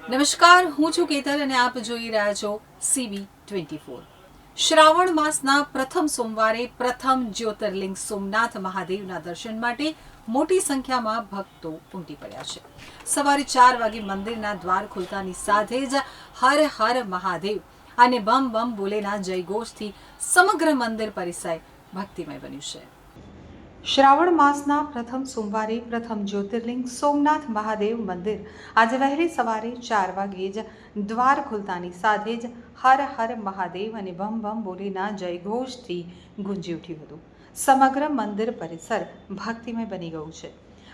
નમસ્કાર, હું છું કેતલ અને આપ જોઈ રહ્યા છો CB24। શ્રાવણ માસના પ્રથમ સોમવારે પ્રથમ જ્યોતિર્લિંગ સોમનાથ મહાદેવના દર્શન માટે મોટી સંખ્યામાં ભક્તો ઉમટી પડ્યા છે। સવારે 4 વાગે મંદિરના દ્વાર ખુલતાની સાથે જ હર હર મહાદેવ અને બમ બમ બોલેના જયઘોષથી સમગ્ર મંદિર પરિસર ભક્તિમય બન્યું છે। શ્રાવણ માસના પ્રથમ સોમવારે પ્રથમ જ્યોતિર્લિંગ સોમનાથ મહાદેવ મંદિર આજે વહેલી સવારે 4 વાગે જ દ્વાર ખુલતાની સાથે જ હર હર મહાદેવ અને બમ બમ બોલેના જયઘોષથી ગુંજી ઉઠ્યું હતું। સમગ્ર મંદિર પરિસર ભક્તિમય બની ગયું છે।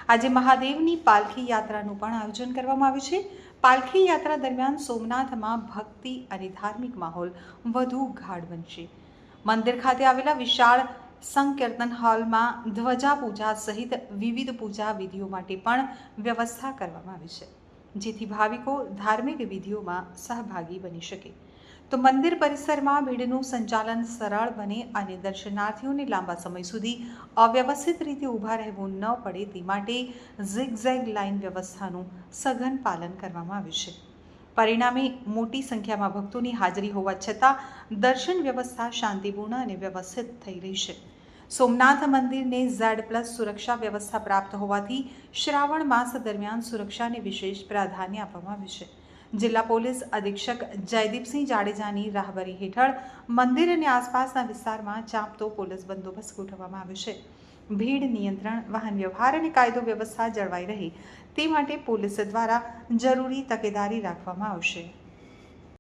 આજે મહાદેવની પાલખી યાત્રાનું પણ આયોજન કરવામાં આવ્યું છે। પાલખી યાત્રા દરમિયાન સોમનાથમાં ભક્તિ અને ધાર્મિક માહોલ વધુ ગાઢ બનશે। મંદિર ખાતે આવેલા વિશાળ સંકીર્તન હોલમાં ધ્વજા પૂજા સહિત વિવિધ પૂજા વિધિઓ માટે પણ વ્યવસ્થા કરવામાં આવી છે, જેથી ભાવિકો ધાર્મિક વિધિઓમાં સહભાગી બની શકે। તો મંદિર પરિસરમાં ભીડનું સંચાલન સરળ બને અને દર્શનાર્થીઓને લાંબા સમય સુધી અવ્યવસ્થિત રીતે ઊભા રહેવું ન પડે તે માટે ઝિગઝેગ લાઇન વ્યવસ્થાનું સઘન પાલન કરવામાં આવ્યું છે। પરિણામે મોટી સંખ્યામાં ભક્તોની હાજરી હોવા છતાં દર્શન વ્યવસ્થા શાંતિપૂર્ણ અને વ્યવસ્થિત થઈ રહી છે। સોમનાથ મંદિરને Z+ સુરક્ષા વ્યવસ્થા પ્રાપ્ત હોવાથી શ્રાવણ માસ દરમિયાન સુરક્ષાને વિશેષ પ્રાધાન્ય આપવામાં આવ્યું છે। જિલ્લા પોલીસ અધિક્ષક જયદીપસિંહ જાડેજાની રાહબરી હેઠળ મંદિર અને આસપાસના વિસ્તારમાં ચાંપતો પોલીસ બંદોબસ્ત ગોઠવવામાં આવ્યો છે। ભીડ નિયંત્રણ, વાહન વ્યવહાર અને કાયદો વ્યવસ્થા જળવાઈ રહે તે માટે પોલીસ દ્વારા જરૂરી તકેદારી રાખવામાં આવશે।